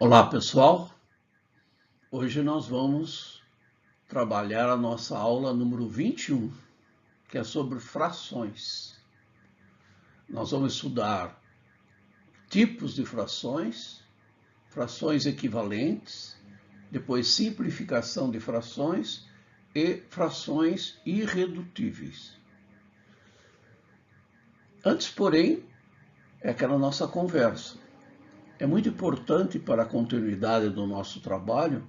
Olá, pessoal. Hoje nós vamos trabalhar a nossa aula número 21, que é sobre frações. Nós vamos estudar tipos de frações, frações equivalentes, depois simplificação de frações e frações irredutíveis. Antes, porém, é aquela nossa conversa. É muito importante para a continuidade do nosso trabalho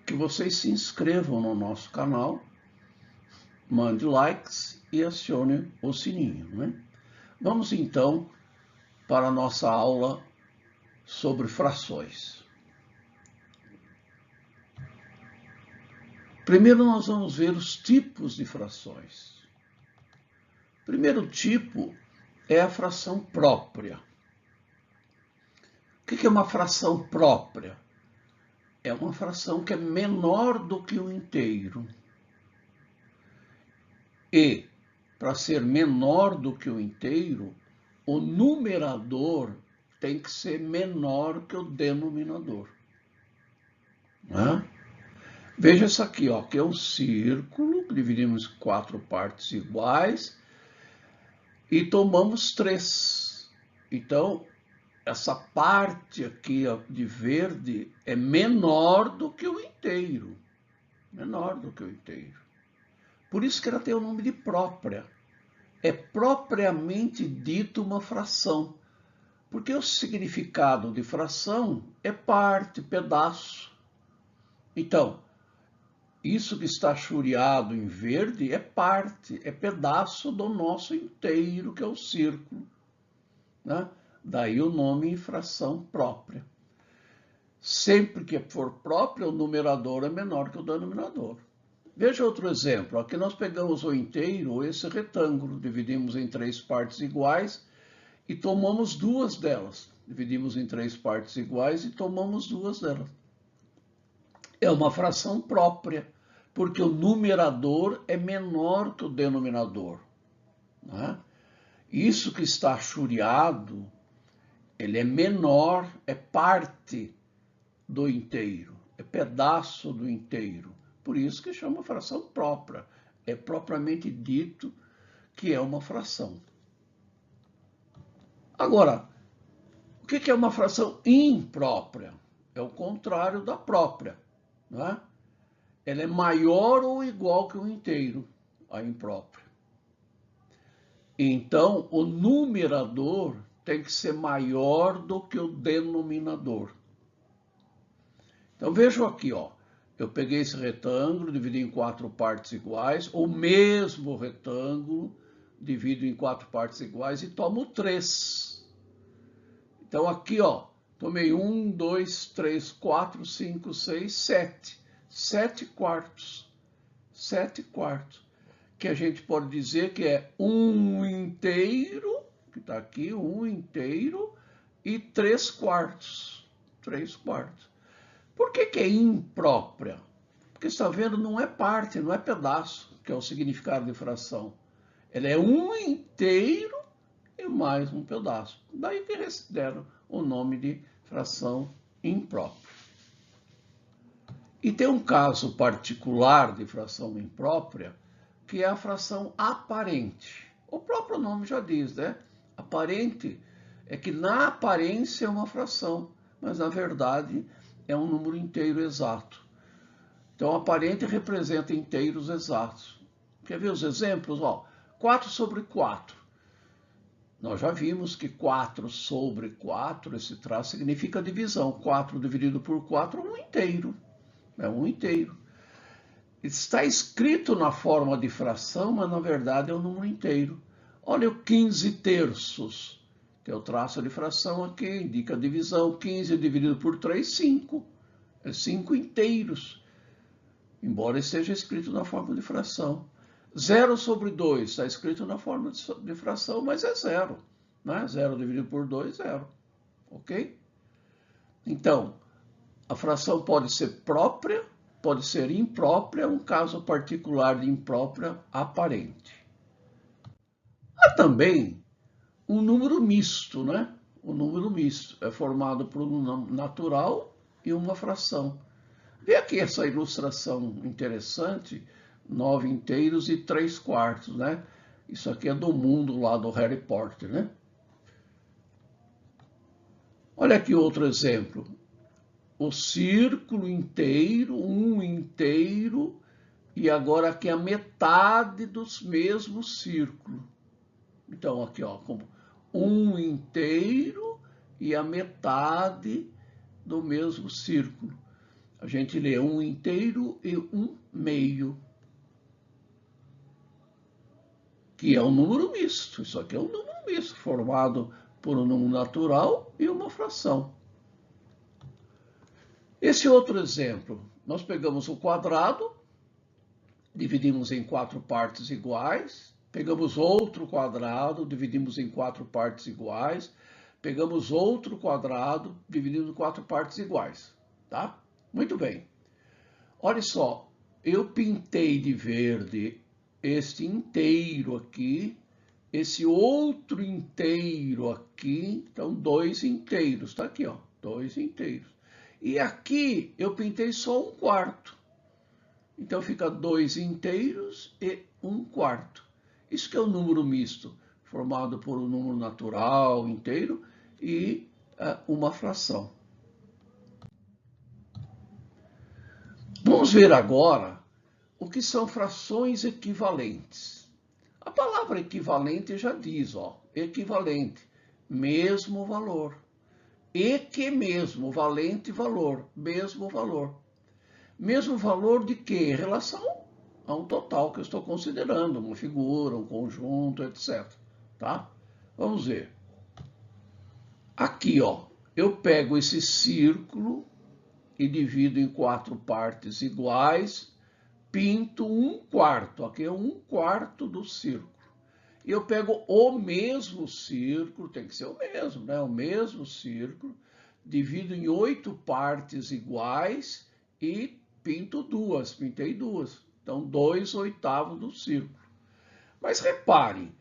que vocês se inscrevam no nosso canal, mande likes e acione o sininho, né? Vamos então para a nossa aula sobre frações. Primeiro nós vamos ver os tipos de frações. O primeiro tipo é a fração própria. O que é uma fração própria? É uma fração que é menor do que o inteiro. E, para ser menor do que o inteiro, o numerador tem que ser menor que o denominador. Né? Veja isso aqui, ó, que é um círculo, dividimos em 4 partes iguais e tomamos 3. Então, essa parte aqui ó, de verde é menor do que o inteiro. Menor do que o inteiro. Por isso que ela tem o nome de própria. É propriamente dito uma fração. Porque o significado de fração é parte, pedaço. Então, isso que está chureado em verde é parte, é pedaço do nosso inteiro, que é o círculo. Né? Daí o nome fração própria. Sempre que for própria, o numerador é menor que o denominador. Veja outro exemplo. Aqui nós pegamos o inteiro, esse retângulo, dividimos em 3 partes iguais e tomamos 2 delas. Dividimos em 3 partes iguais e tomamos 2 delas. É uma fração própria, porque o numerador é menor que o denominador. Né? Isso que está chureado, ele é menor, é parte do inteiro, é pedaço do inteiro. Por isso que chama fração própria. É propriamente dito que é uma fração. Agora, o que é uma fração imprópria? É o contrário da própria. Né? Ela é maior ou igual que o inteiro, a imprópria. Então, o numerador tem que ser maior do que o denominador. Então, vejam aqui, ó. Eu peguei esse retângulo, dividi em 4 partes iguais, o mesmo retângulo, divido em 4 partes iguais e tomo 3. Então, aqui, ó, tomei 1, 2, 3, 4, 5, 6, 7. 7 quartos. 7 quartos. Que a gente pode dizer que é 1 inteiro, que está aqui, 1 inteiro, e 3 quartos. 3 quartos. Por que é imprópria? Porque você está vendo, não é parte, não é pedaço, que é o significado de fração. Ela é 1 inteiro e mais um pedaço. Daí que eles deram o nome de fração imprópria. E tem um caso particular de fração imprópria, que é a fração aparente. O próprio nome já diz, né? Aparente é que na aparência é uma fração, mas na verdade é um número inteiro exato. Então, aparente representa inteiros exatos. Quer ver os exemplos? Ó, 4 sobre 4. Nós já vimos que 4 sobre 4, esse traço significa divisão. 4 dividido por 4 é um inteiro. É um inteiro. Está escrito na forma de fração, mas na verdade é um número inteiro. Olha o 15 terços. Que é o traço de fração aqui, indica a divisão. 15 dividido por 3, 5. É 5 inteiros. Embora esteja escrito na forma de fração. 0 sobre 2 está escrito na forma de fração, mas é 0. Né? 0 dividido por 2, 0. Ok? Então, a fração pode ser própria, pode ser imprópria, um caso particular de imprópria aparente. Há também um número misto, né? O número misto é formado por um número natural e uma fração. Vê aqui essa ilustração interessante, 9 inteiros e 3 quartos, né? Isso aqui é do mundo lá do Harry Potter, né? Olha aqui outro exemplo. O círculo inteiro, 1 inteiro, e agora aqui a metade dos mesmos círculos. Então, aqui, ó, como 1 inteiro e a metade do mesmo círculo. A gente lê 1 inteiro e 1 meio, que é um número misto. Isso aqui é um número misto, formado por um número natural e uma fração. Esse outro exemplo, nós pegamos o quadrado, dividimos em 4 partes iguais, pegamos outro quadrado, dividimos em 4 partes iguais, pegamos outro quadrado, dividimos em 4 partes iguais, tá? Muito bem. Olha só, eu pintei de verde este inteiro aqui, esse outro inteiro aqui, então 2 inteiros, tá aqui, ó, 2 inteiros. E aqui eu pintei só 1 quarto. Então fica 2 inteiros e 1 quarto. Isso que é um número misto, formado por um número natural inteiro e uma fração. Vamos ver agora o que são frações equivalentes. A palavra equivalente já diz, ó, equivalente, mesmo valor. E que mesmo, valente valor, mesmo valor. Mesmo valor de quê? Em relação a um total que eu estou considerando, uma figura, um conjunto, etc. Tá? Vamos ver. Aqui, ó, eu pego esse círculo e divido em 4 partes iguais, pinto 1 quarto, aqui é 1 quarto do círculo. E eu pego o mesmo círculo, tem que ser o mesmo, né? O mesmo círculo, divido em 8 partes iguais e pinto 2, pintei 2. Então, 2/8 do círculo. Mas reparem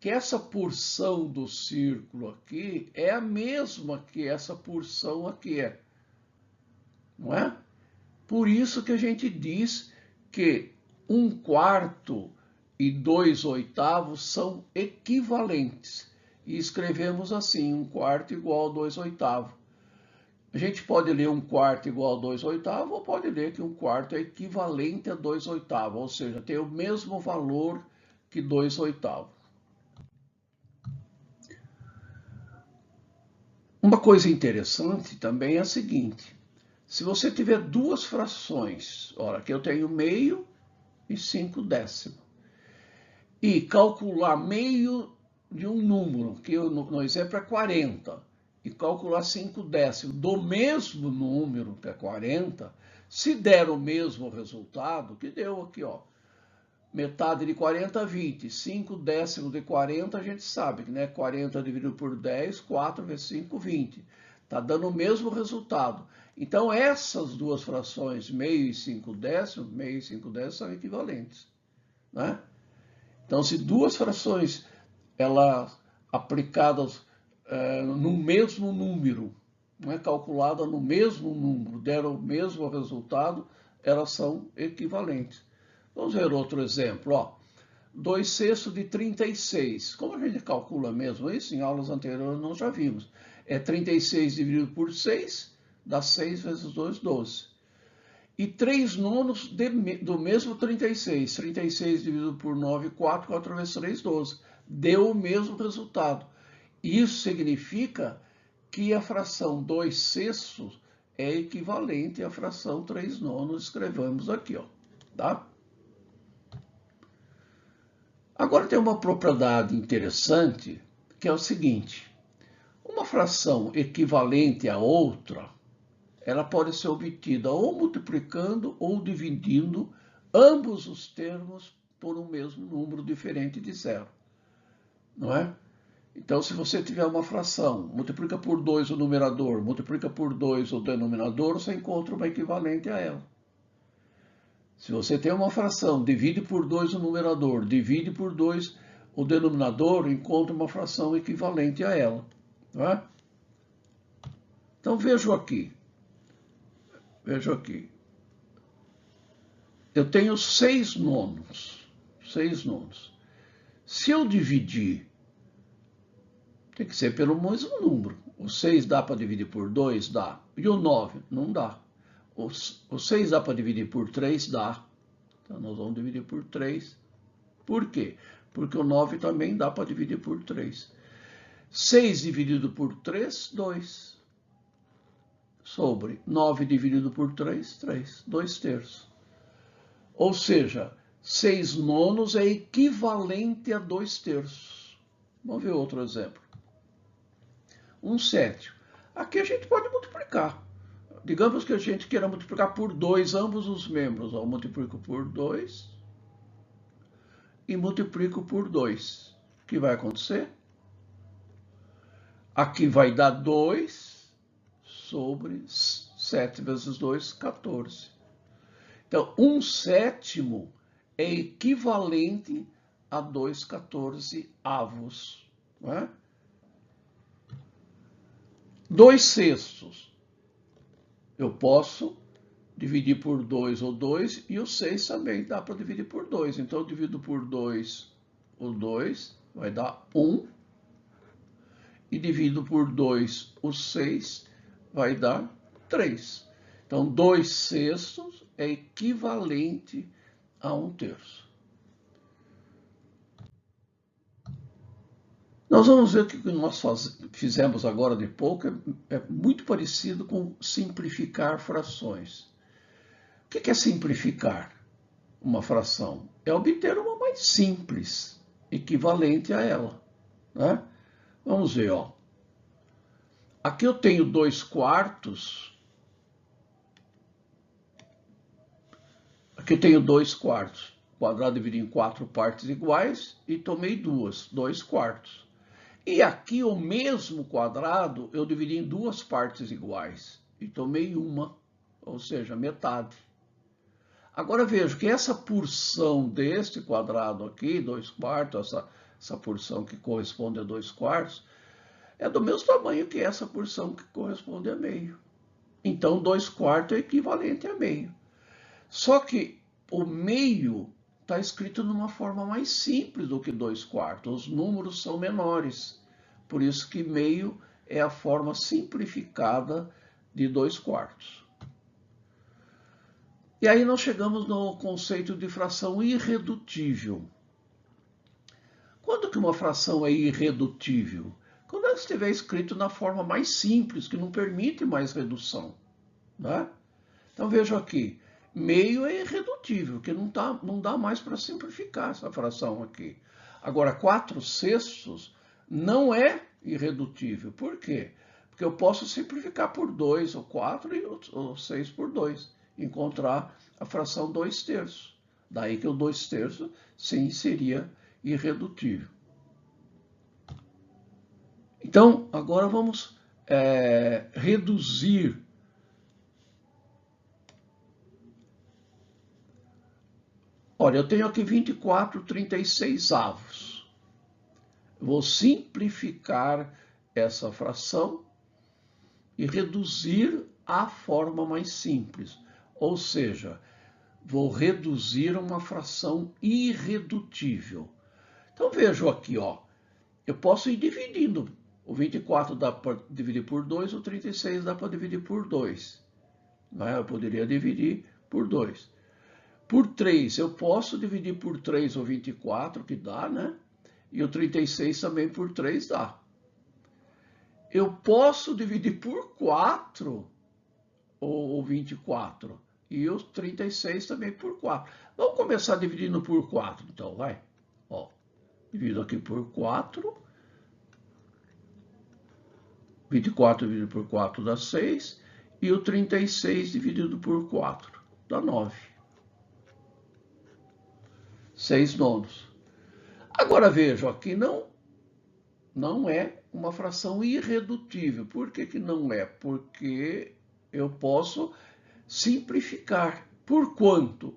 que essa porção do círculo aqui é a mesma que essa porção aqui é. Não é? Por isso que a gente diz que 1 quarto e 2/8 são equivalentes. E escrevemos assim, 1 quarto igual a 2/8. A gente pode ler 1 quarto igual a 2/8 ou pode ler que 1 quarto é equivalente a 2/8, ou seja, tem o mesmo valor que 2/8. Uma coisa interessante também é a seguinte, se você tiver duas frações, olha, aqui eu tenho meio e 5/10, e calcular meio de um número, que no exemplo é 40, e calcular 5/10 do mesmo número, que é 40, se der o mesmo resultado, que deu aqui, ó, metade de 40, 20, 5/10 de 40, a gente sabe que, né, 40 dividido por 10, 4 vezes 5, 20. Está dando o mesmo resultado. Então, essas duas frações, meio e 5/10, são equivalentes, né? Então, se duas frações, elas aplicadas no mesmo número, né, calculada no mesmo número, deram o mesmo resultado, elas são equivalentes. Vamos ver outro exemplo, ó. 2/6 de 36. Como a gente calcula mesmo isso? Em aulas anteriores nós já vimos. É 36 dividido por 6, dá 6 vezes 2, 12. E 3/9 do mesmo 36. 36 dividido por 9, 4, 4 vezes 3, 12. Deu o mesmo resultado. Isso significa que a fração 2/6 é equivalente à fração 3/9, escrevemos aqui, ó, tá? Agora tem uma propriedade interessante, que é o seguinte, uma fração equivalente a outra, ela pode ser obtida ou multiplicando ou dividindo ambos os termos por um mesmo número diferente de zero, não é? Então, se você tiver uma fração, multiplica por 2 o numerador, multiplica por 2 o denominador, você encontra uma equivalente a ela. Se você tem uma fração, divide por 2 o numerador, divide por 2 o denominador, encontra uma fração equivalente a ela. Não é? Então, vejam aqui. veja aqui. Eu tenho 6 nonos. 6 nonos. Se eu dividir, tem que ser pelo mesmo número. O 6 dá para dividir por 2? Dá. E o 9? Não dá. O 6 dá para dividir por 3? Dá. Então, nós vamos dividir por 3. Por quê? Porque o 9 também dá para dividir por 3. 6 dividido por 3, 2. Sobre 9 dividido por 3, 3. 2 terços. Ou seja, 6 nonos é equivalente a 2 terços. Vamos ver outro exemplo. 1 sétimo. Aqui a gente pode multiplicar. Digamos que a gente queira multiplicar por 2 ambos os membros. Eu multiplico por 2 e multiplico por 2. O que vai acontecer? Aqui vai dar 2 sobre 7 vezes 2, 14. Então, 1 sétimo é equivalente a 2/14 avos. Não é? 2 sextos. Eu posso dividir por 2 ou 2, e o 6 também dá para dividir por 2. Então, eu divido por 2 o 2, vai dar 1. E divido por 2 o 6, vai dar 3. Então, 2 sextos é equivalente a 1 terço. Nós vamos ver que o que nós fizemos agora de pouco é muito parecido com simplificar frações. O que é simplificar uma fração? É obter uma mais simples, equivalente a ela. Né? Vamos ver, ó. Aqui eu tenho 2 quartos. Aqui eu tenho 2 quartos. O quadrado dividido em 4 partes iguais e tomei 2 quartos. E aqui o mesmo quadrado eu dividi em 2 partes iguais e tomei uma, ou seja, metade. Agora vejo que essa porção deste quadrado aqui, 2 quartos, essa porção que corresponde a 2 quartos, é do mesmo tamanho que essa porção que corresponde a meio. Então, 2 quartos é equivalente a meio. Só que o meio está escrito de uma forma mais simples do que 2 quartos. Os números são menores. Por isso que meio é a forma simplificada de 2 quartos. E aí nós chegamos no conceito de fração irredutível. Quando que uma fração é irredutível? Quando ela estiver escrito na forma mais simples, que não permite mais redução. Né? Então veja aqui, meio é irredutível, que não dá mais para simplificar essa fração aqui. Agora, 4 sextos não é irredutível. Por quê? Porque eu posso simplificar por 2 ou 4 e ou 6 por 2. Encontrar a fração 2 terços. Daí que o 2 terços, sim, seria irredutível. Então, agora vamos reduzir. Olha, eu tenho aqui 24/36 avos. Vou simplificar essa fração e reduzir à forma mais simples. Ou seja, vou reduzir uma fração irredutível. Então, vejo aqui, ó, eu posso ir dividindo. O 24 dá para dividir por 2, o 36 dá para dividir por 2. Eu poderia dividir por 2. Por 3, eu posso dividir por 3 o 24, que dá, né? E o 36 também por 3 dá. Eu posso dividir por 4 o 24. E o 36 também por 4. Vamos começar dividindo por 4, então, vai. Ó, divido aqui por 4. 24 dividido por 4 dá 6. E o 36 dividido por 4 dá 9. 6 nonos. Agora vejo, aqui não é uma fração irredutível. Por que não é? Porque eu posso simplificar. Por quanto?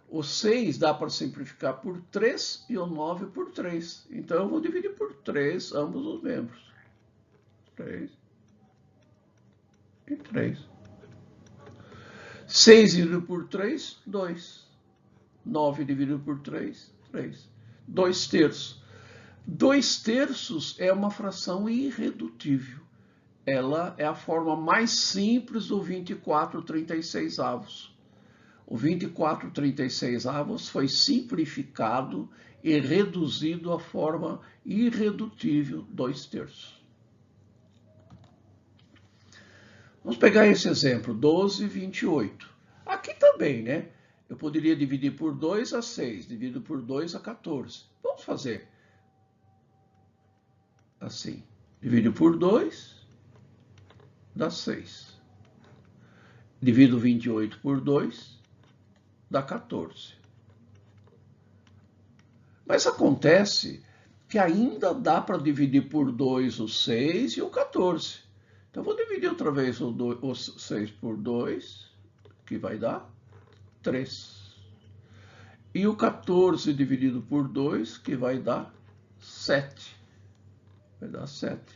O 6 dá para simplificar por 3 e o 9 por 3. Então, eu vou dividir por 3 ambos os membros. 3 e 3. 6 dividido por 3, 2. 9 dividido por 3, 3. 2 terços. 2 terços é uma fração irredutível. Ela é a forma mais simples do 24/36. O 24/36 foi simplificado e reduzido à forma irredutível 2 terços. Vamos pegar esse exemplo, 12/28. Aqui também, né? Eu poderia dividir por 2 a 6, divido por 2 a 14. Vamos fazer assim. Divido por 2, dá 6. Divido 28 por 2, dá 14. Mas acontece que ainda dá para dividir por 2 o 6 e o 14. Então, eu vou dividir outra vez o 6 por 2, que vai dar 3. E o 14 dividido por 2, que vai dar 7. Vai dar 7.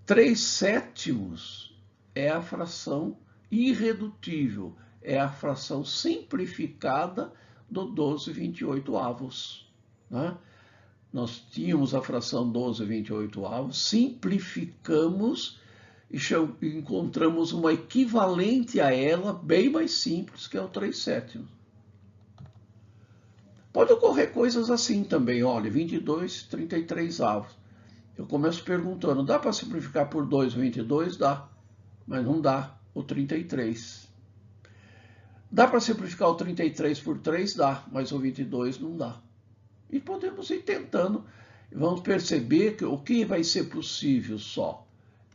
3 sétimos é a fração irredutível, é a fração simplificada do 12/28. Né? Nós tínhamos a fração 12/28, simplificamos e encontramos uma equivalente a ela, bem mais simples, que é o 3 sétimos. Pode ocorrer coisas assim também, olha, 22/33. Eu começo perguntando, dá para simplificar por 2 o 22? Dá, mas não dá o 33. Dá para simplificar o 33 por 3? Dá, mas o 22 não dá. E podemos ir tentando, vamos perceber que o que vai ser possível só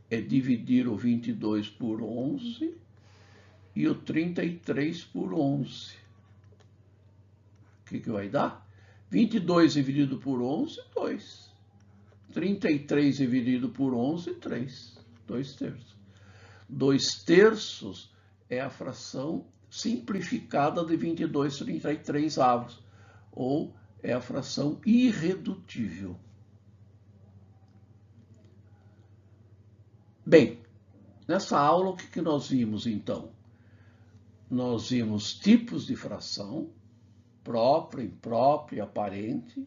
é dividir o 22 por 11 e o 33 por 11. O que vai dar? 22 dividido por 11, 2. 33 dividido por 11, 3. 2 terços. 2 terços é a fração simplificada de 22/33, ou é a fração irredutível. Bem, nessa aula, o que nós vimos, então? Nós vimos tipos de fração, própria, imprópria e aparente,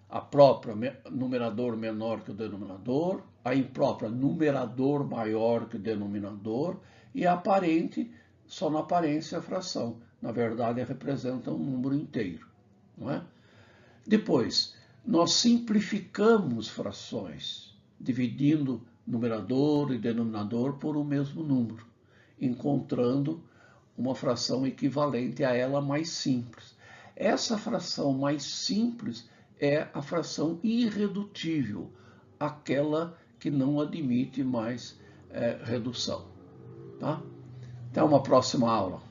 a própria, numerador menor que o denominador, a imprópria, numerador maior que o denominador, e a aparente, só na aparência a fração. Na verdade, representa um número inteiro. Não é? Depois, nós simplificamos frações, dividindo numerador e denominador por um mesmo número, encontrando uma fração equivalente a ela mais simples. Essa fração mais simples é a fração irredutível, aquela que não admite mais redução. Tá? Até uma próxima aula.